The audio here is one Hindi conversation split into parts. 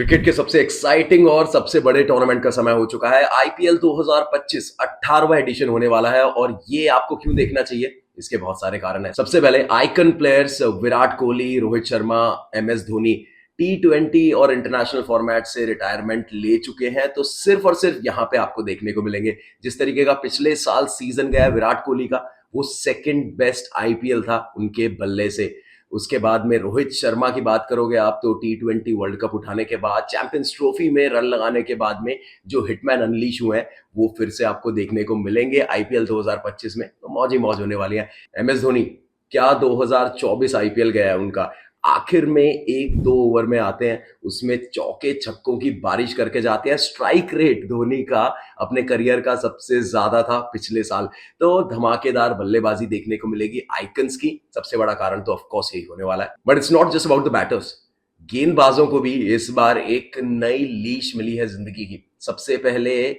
क्रिकेट के सबसे एक्साइटिंग और सबसे बड़े टूर्नामेंट का समय हो चुका है। आईपीएल 2025 18वां एडिशन होने वाला है और ये आपको क्यों देखना चाहिए? इसके बहुत सारे कारण हैं। सबसे पहले icon players Virat Kohli, Rohit Sharma, MS Dhoni टी20 और इंटरनेशनल फॉर्मेट से रिटायरमेंट ले चुके हैं, तो सिर्फ और सिर्फ यहाँ पे आपको देखने को मिलेंगे। जिस तरीके का पिछले साल सीजन गया विराट कोहली का, वो सेकंड बेस्ट आईपीएल था उनके बल्ले से। उसके बाद में रोहित शर्मा की बात करोगे आप, तो टी20 वर्ल्ड कप उठाने के बाद, चैंपियंस ट्रॉफी में रन लगाने के बाद में जो हिटमैन अनलीश हुए हैं, वो फिर से आपको देखने को मिलेंगे आईपीएल 2025 में। तो मौज ही मौज होने वाली है। एमएस धोनी, क्या 2024 आईपीएल गया है उनका। आखिर में एक दो ओवर में आते हैं, उसमें चौके छक्कों की बारिश करके जाते हैं। स्ट्राइक रेट धोनी का अपने करियर का सबसे ज्यादा था पिछले साल। तो धमाकेदार बल्लेबाजी देखने को मिलेगी आइकन्स की। सबसे बड़ा कारण तो ऑफ कोर्स यही होने वाला है, but it's not just about the batters. गेंदबाजों को भी इस बार एक नई लीश मिली है जिंदगी की। सबसे पहले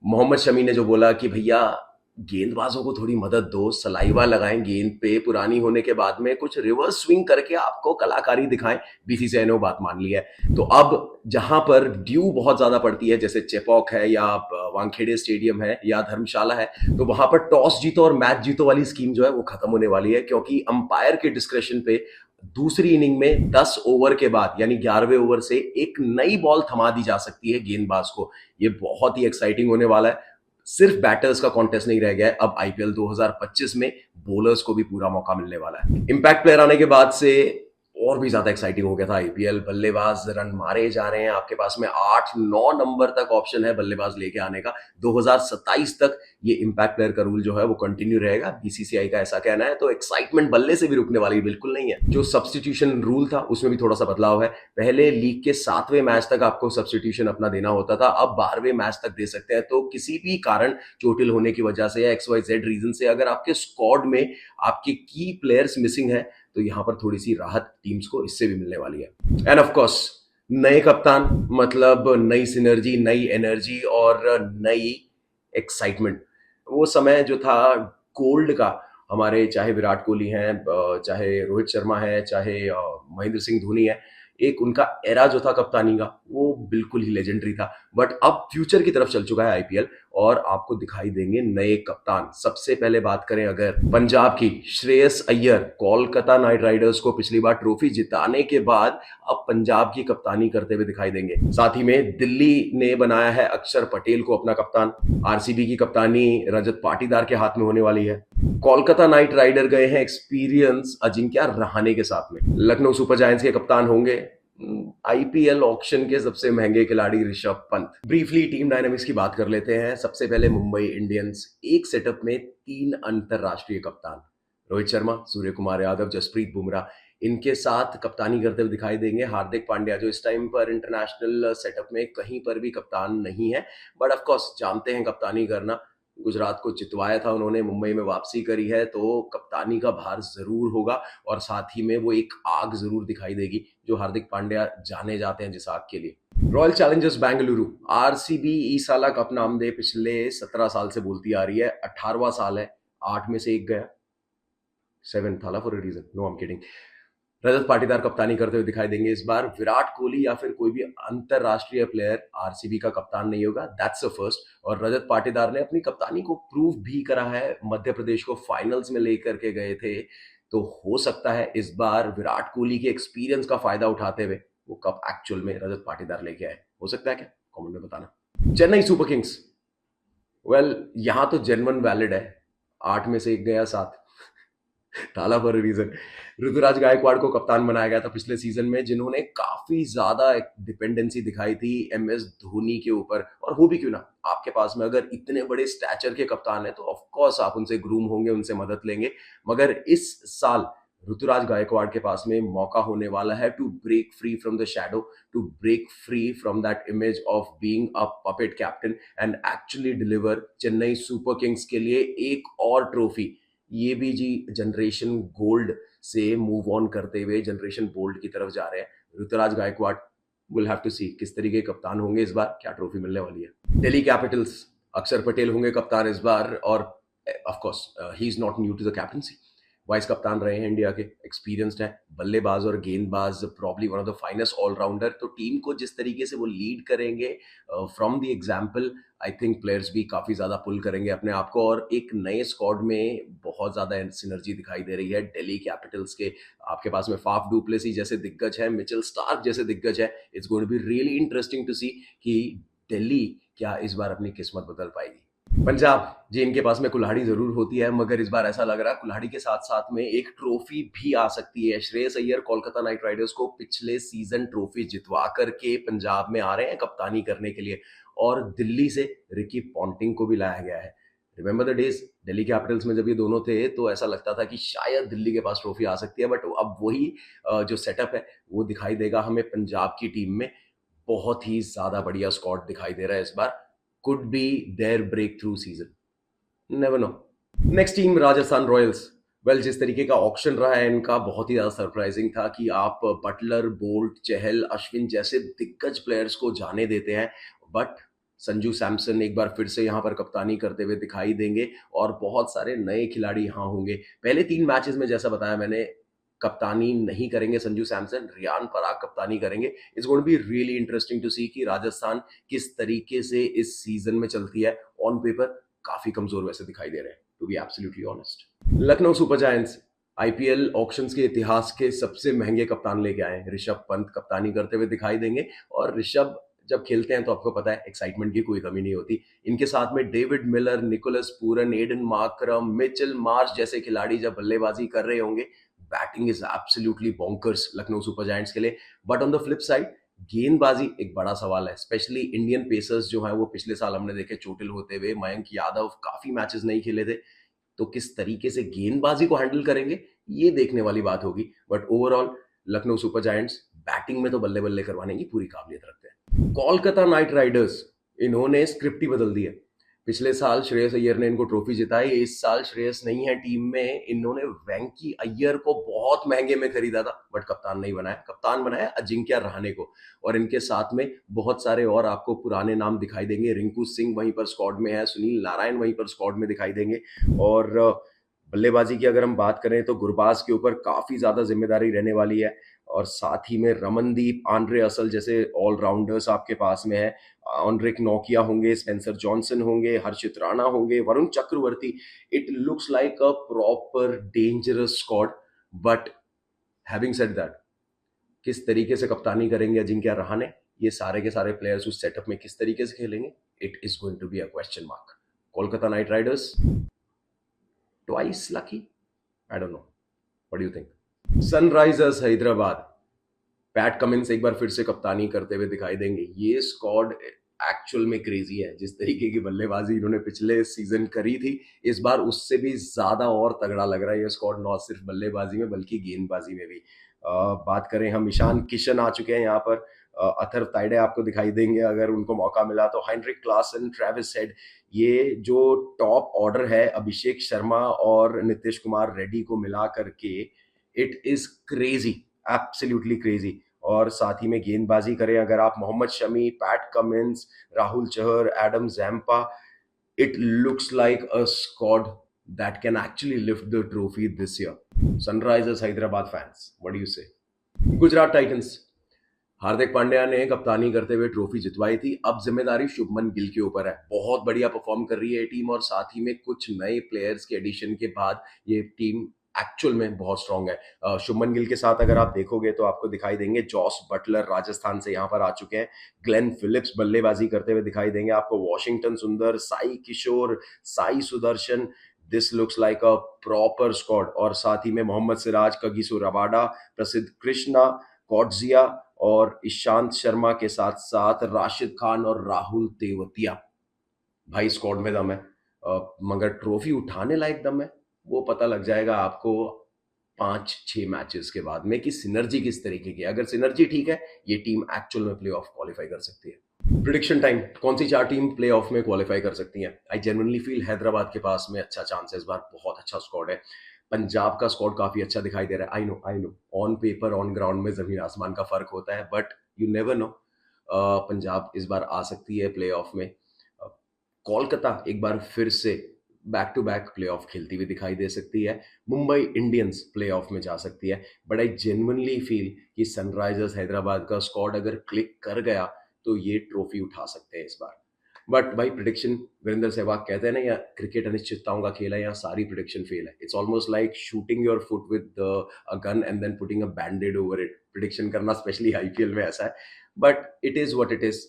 मोहम्मद शमी ने जो बोला कि भैया गेंदबाजों को थोड़ी मदद दो, सलाइवा लगाएं गेंद पे, पुरानी होने के बाद में कुछ रिवर्स स्विंग करके आपको कलाकारी दिखाएं। बीसीसीआई ने वो बात मान ली है। तो अब जहां पर ड्यू बहुत ज्यादा पड़ती है, जैसे चेपॉक है या वानखेड़े स्टेडियम है या धर्मशाला है, तो वहां पर टॉस जीतो और मैच जीतो वाली स्कीम जो है वो खत्म होने वाली है, क्योंकि अंपायर के डिस्क्रेशन पे दूसरी इनिंग में 10 ओवर के बाद यानी 11वें ओवर से एक नई बॉल थमा दी जा सकती है गेंदबाज को। ये बहुत ही एक्साइटिंग होने वाला है। सिर्फ बैटर्स का कॉन्टेस्ट नहीं रह गया है, अब आईपीएल 2025 में बॉलर्स को भी पूरा मौका मिलने वाला है। इंपैक्ट प्लेयर आने के बाद से और भी ज्यादा एक्साइटिंग हो गया था आईपीएल। बल्लेबाज रन मारे जा रहे हैं, आपके पास में 8-9 नंबर तक ऑप्शन है बल्लेबाज लेके आने का। 2027 तक ये इंपैक्ट प्लेयर का रूल जो है वो कंटिन्यू रहेगा, बीसीसीआई का ऐसा कहना है। तो एक्साइटमेंट बल्ले से भी रुकने वाली बिल्कुल नहीं है। जो सब्सटीट्यूशन रूल था उसमें भी थोड़ा सा बदलाव है। पहले लीग के 7वें मैच तक आपको सब्सटीट्यूशन अपना देना होता था, अब 12वें मैच तक दे सकते हैं। तो किसी भी कारण, चोटिल होने की वजह से या XYZ रीजन से, अगर आपके स्क्वाड में आपके की प्लेयर्स मिसिंग है, तो यहां पर थोड़ी सी राहत टीम्स को इससे भी मिलने वाली है। एंड ऑफ कोर्स नए कप्तान मतलब नई सिनर्जी, नई एनर्जी और नई एक्साइटमेंट। वो समय जो था गोल्ड का, हमारे चाहे विराट कोहली हैं, चाहे रोहित शर्मा है, चाहे महेंद्र सिंह धोनी है, एक उनका एरा जो था कप्तानी का, वो बिल्कुल ही लेजेंडरी था। बट अब फ्यूचर की तरफ चल चुका है आईपीएल और आपको दिखाई देंगे नए कप्तान। सबसे पहले बात करें अगर पंजाब की, श्रेयस अय्यर कोलकाता नाइट राइडर्स को पिछली बार ट्रॉफी जिताने के बाद अब पंजाब की कप्तानी करते हुए दिखाई देंगे। साथ ही में दिल्ली ने बनाया है अक्षर पटेल को अपना कप्तान। आरसीबी की कप्तानी रजत पाटीदार के हाथ में होने वाली है। कोलकाता नाइट राइडर गए हैं एक्सपीरियंस अजिंक्य रहाणे के साथ में। लखनऊ सुपर जायंट्स के कप्तान होंगे आईपीएल ऑक्शन के सबसे महंगे खिलाड़ी Rishabh Pant. Briefly team dynamics की बात कर लेते हैं। सबसे पहले मुंबई इंडियंस, एक सेटअप में 3 अंतरराष्ट्रीय कप्तान, रोहित शर्मा, सूर्य कुमार यादव, जसप्रीत बुमराह, इनके साथ कप्तानी करते हुए दिखाई देंगे हार्दिक पांड्या, जो इस टाइम पर इंटरनेशनल सेटअप में कहीं पर भी कप्तान नहीं है, बट ऑफ कोर्स जानते हैं कप्तानी करना। गुजरात को जितवाया था उन्होंने, मुंबई में वापसी करी है, तो कप्तानी का भार जरूर होगा और साथ ही में वो एक आग जरूर दिखाई देगी जो हार्दिक पांड्या जाने जाते हैं जिस आग के लिए। रॉयल चैलेंजर्स बेंगलुरु, आरसीबी ई साला कप नाम दे पिछले 17 साल से बोलती आ रही है। 18वां साल है, 8 में से एक गया, 7 Thala for a reason, no I am kidding. Rajat Patidar कप्तानी करते हुए दिखाई देंगे इस बार। विराट कोहली या फिर कोई भी अंतरराष्ट्रीय प्लेयर आरसीबी का कप्तान नहीं होगा, दैट्स अ फर्स्ट। और रजत पाटीदार ने अपनी कप्तानी को प्रूव भी करा है, मध्य प्रदेश को फाइनल्स में लेकर के गए थे। तो हो सकता है इस बार विराट कोहली के एक्सपीरियंस का फायदा उठाते हुए वो कप एक्चुअल में रजत पाटीदार लेके आए। हो सकता है क्या? कमेंट में बताना। चेन्नई सुपर किंग्स, वेल यहां तो जेन्युइन वैलिड है, 8 में से एक गया, 7 ताला for a reason. Ruturaj Gaikwad को कप्तान बनाया गया था पिछले सीजन में, जिन्होंने काफी ज्यादा डिपेंडेंसी दिखाई थी एमएस धोनी के ऊपर। और हो भी क्यों ना, आपके पास में अगर इतने बड़े स्टैचर के कप्तान है तो ऑफ कोर्स आप उनसे ग्रूम होंगे, उनसे मदद लेंगे। मगर इस साल ऋतुराज गायकवाड़ के पास में मौका होने वाला है to break free from the shadow, to break free from that image of being a puppet captain and actually deliver Chennai Super Kings के लिए एक और ट्रॉफी। ये भी जी जनरेशन गोल्ड से मूव ऑन करते हुए जनरेशन बोल्ड की तरफ जा रहे हैं। Ruturaj Gaikwad, will have to see किस तरीके के कप्तान होंगे इस बार, क्या ट्रॉफी मिलने वाली है। दिल्ली कैपिटल्स, अक्षर पटेल होंगे कप्तान इस बार और of course he is not new to the captaincy. Vice कप्तान रहे हैं इंडिया के, एक्सपीरियंस्ड है, बल्लेबाज और गेंदबाज, probably one of the finest allrounder. तो टीम को जिस तरीके से वो लीड करेंगे from the example, I think players भी काफी ज्यादा पुल करेंगे अपने आप को, और एक नए स्क्वाड में बहुत ज्यादा सिनर्जी दिखाई दे रही है दिल्ली कैपिटल्स के। आपके पास में फाफ डुप्लेसी जैसे दिग्गज है, मिचेल स्टार्क जैसे दिग्गज है। It's going to be really interesting to see कि दिल्ली क्या इस बार अपनी किस्मत बदल पाएगी। पंजाब जी, इनके पास में कुल्हाड़ी जरूर होती है, मगर इस बार ऐसा लग रहा है कुल्हाड़ी के साथ साथ में एक ट्रॉफी भी आ सकती है। श्रेयस अय्यर कोलकाता नाइट राइडर्स को पिछले सीजन ट्रॉफी जितवा करके पंजाब में आ रहे हैं कप्तानी करने के लिए, और दिल्ली से रिकी पॉन्टिंग को भी लाया गया है। Remember the days, Delhi Capitals में जब ये दोनों थे तो ऐसा लगता था कि शायद दिल्ली के पास ट्रॉफी आ सकती है, बट अब वही जो सेटअप है वो दिखाई देगा हमें पंजाब की टीम में। बहुत ही ज्यादा बढ़िया स्क्वाड दिखाई दे रहा है इस बार। Could be their breakthrough season, never know. Next team Rajasthan Royals. Well, जिस तरीके का ऑक्शन रहा है इनका, बहुत ही ज्यादा सरप्राइजिंग था कि आप बटलर, बोल्ट, चहल, अश्विन जैसे दिग्गज प्लेयर्स को जाने देते हैं, बट संजू सैमसन एक बार फिर से यहाँ पर कप्तानी करते हुए दिखाई देंगे, और बहुत सारे नए खिलाड़ी यहाँ होंगे। पहले 3 मैचेस में जैसा बताया मैंने, कप्तानी नहीं करेंगे संजू सैमसन, रियान पराग कप्तानी करेंगे। It's going to be really interesting to see कि राजस्थान किस तरीके से इस सीजन में चलती है। ऑन पेपर काफी कमजोर वैसे दिखाई दे रहे हैं, to be absolutely honest. Lucknow Super Giants IPL auctions के इतिहास के सबसे महंगे कप्तान लेके आए हैं। ऋषभ पंत कप्तानी करते हुए दिखाई देंगे, और ऋषभ जब खेलते हैं तो आपको पता है एक्साइटमेंट की कोई कमी नहीं होती। इनके साथ में David Miller, Nicholas Pooran, Aiden Markram, Mitchell Marsh जैसे खिलाड़ी जब बल्लेबाजी कर रहे होंगे, batting is absolutely bonkers Lucknow Super Giants के लिए। But on the flip side, गेंदबाजी एक बड़ा सवाल है, स्पेशली इंडियन पेसर्स जो है वो पिछले साल हमने देखे चोटिल होते हुए। मयंक यादव काफी मैचेस नहीं खेले थे, तो किस तरीके से गेंदबाजी को हैंडल करेंगे ये देखने वाली बात होगी। But overall Lucknow Super giants batting में तो बल्ले बल्ले करवाने की पूरी काबिलियत रखते हैं। कोलकाता नाइट राइडर्स, इन्होंने स्क्रिप्ट ही बदल दी है। पिछले साल श्रेयस अय्यर ने इनको ट्रॉफी जिताई, इस साल श्रेयस नहीं है टीम में। इन्होंने वेंकी अय्यर को बहुत महंगे में खरीदा था, बट कप्तान नहीं बनाया। कप्तान बनाया अजिंक्य रहाणे को, और इनके साथ में बहुत सारे और आपको पुराने नाम दिखाई देंगे। रिंकू सिंह वहीं पर स्क्वाड में है, सुनील नारायण वहीं पर स्क्वाड में दिखाई देंगे। और बल्लेबाजी की अगर हम बात करें तो गुरबाज के ऊपर काफी ज्यादा जिम्मेदारी रहने वाली है, और साथ ही में रमनदीप, आंद्रे असल जैसे ऑलराउंडर्स आपके पास में है। ऑनरिक नोकिया होंगे, स्पेंसर जॉनसन होंगे, हर्षित राणा होंगे, Varun Chakravarthy. It looks like a proper dangerous squad. But having said that, किस तरीके से कप्तानी करेंगे अजिंक्य रहाणे, ये सारे के सारे प्लेयर्स उस सेटअप में किस तरीके से खेलेंगे, it is going to be a question mark. Kolkata Knight Riders twice lucky, I don't know, what do you think? Sunrisers Hyderabad, Pat Cummins एक बार फिर से कप्तानी करते हुए दिखाई देंगे। ये स्क्वाड एक्चुअल में क्रेजी है। जिस तरीके की बल्लेबाजी इन्होंने पिछले सीजन करी थी, इस बार उससे भी ज्यादा और तगड़ा लग रहा है ये स्क्वाड, न सिर्फ बल्लेबाजी में बल्कि गेंदबाजी में भी। बात करें हम, ईशान किशन आ चुके हैं यहाँ पर, अथर्व ताइडे आपको दिखाई देंगे अगर उनको मौका मिला तो, हेनरिक क्लासन, ट्रेविस हेड। ये जो टॉप ऑर्डर है अभिषेक शर्मा और नीतीश कुमार रेड्डी को मिला करके, it is crazy, absolutely crazy. और साथ ही में गेंदबाजी करें अगर आप, Mohammed Shami, Pat Cummins, Rahul Chahar, Adam Zampa, it looks like a squad that can actually lift the trophy this year. Sunrisers Hyderabad fans, what do you say? Gujarat Titans, Hardik Pandya ने कप्तानी करते हुए ट्रॉफी जितवाई थी, अब जिम्मेदारी शुभमन गिल के ऊपर है। बहुत बढ़िया परफॉर्म कर रही है टीम, और साथ ही में कुछ नए प्लेयर्स के एडिशन के बाद ये टीम एक्चुअल में बहुत स्ट्रांग है। शुभमन गिल के साथ अगर आप देखोगे तो आपको दिखाई देंगे जॉस बटलर राजस्थान से यहाँ पर आ चुके हैं, ग्लेन फिलिप्स बल्लेबाजी करते हुए दिखाई देंगे आपको, Washington Sundar, Sai Kishore, Sai Sudharsan. This looks like a proper squad. और साथ ही में मोहम्मद सिराज, कगिसो रबाडा, प्रसिद्ध कृष्णा, कॉटजिया और ईशांत शर्मा के साथ साथ राशिद खान और राहुल तेवतिया। भाई स्क्वाड में दम है, मगर ट्रॉफी उठाने लायक दम है वो पता लग जाएगा आपको 5-6 मैचेस के बाद में कि सिनर्जी किस तरीके की है। अगर सिनर्जी ठीक है, ये टीम एक्चुअल में प्ले ऑफ क्वालिफाई कर सकती है। प्रिडिक्शन टाइम, कौन सी 4 टीम प्ले ऑफ में क्वालिफाई कर सकती हैं? आई जेन्युइनली फील हैदराबाद के पास में अच्छा चांस है इस बार, बहुत अच्छा स्क्वाड है। पंजाब का स्क्वाड काफी अच्छा दिखाई दे रहा है। I know on paper on ground में जमीन आसमान का फर्क होता है, but you never know, Punjab इस बार आ सकती है प्ले ऑफ में। कोलकाता एक बार फिर से बैक टू बैक प्लेऑफ खेलती हुई दिखाई दे सकती है। मुंबई इंडियंस प्लेऑफ में जा सकती है, बट आई जेन्युइनली फील कि सनराइजर्स हैदराबाद का स्क्वाड अगर क्लिक कर गया तो ये ट्रॉफी उठा सकते हैं इस बार। बट भाई प्रिडिक्शन, वीरेंद्र सहवाग कहते हैं ना, या क्रिकेट अनिश्चितताओं का खेल है, यहाँ सारी प्रिडिक्शन फेल है। It's almost like shooting your foot with a gun and then putting a bandaid over it. Prediction करना स्पेशली आईपीएल में ऐसा है, but it is what it is.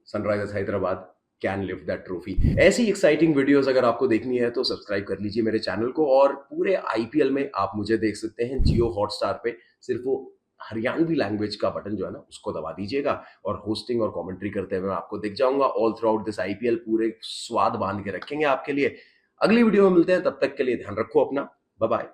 Sunrisers Hyderabad can lift that trophy. ऐसी एक्साइटिंग वीडियोस अगर आपको देखनी है तो सब्सक्राइब कर लीजिए मेरे चैनल को, और पूरे आईपीएल में आप मुझे देख सकते हैं जियो हॉटस्टार पे। सिर्फ वो हरियाणवी लैंग्वेज का बटन जो है ना उसको दबा दीजिएगा, और होस्टिंग और कमेंट्री करते हुए मैं आपको दिख जाऊंगा all through out this IPL. पूरे स्वाद बांध के रखेंगे आपके लिए। अगली वीडियो में मिलते हैं, तब तक के लिए ध्यान रखो अपना। Bye bye.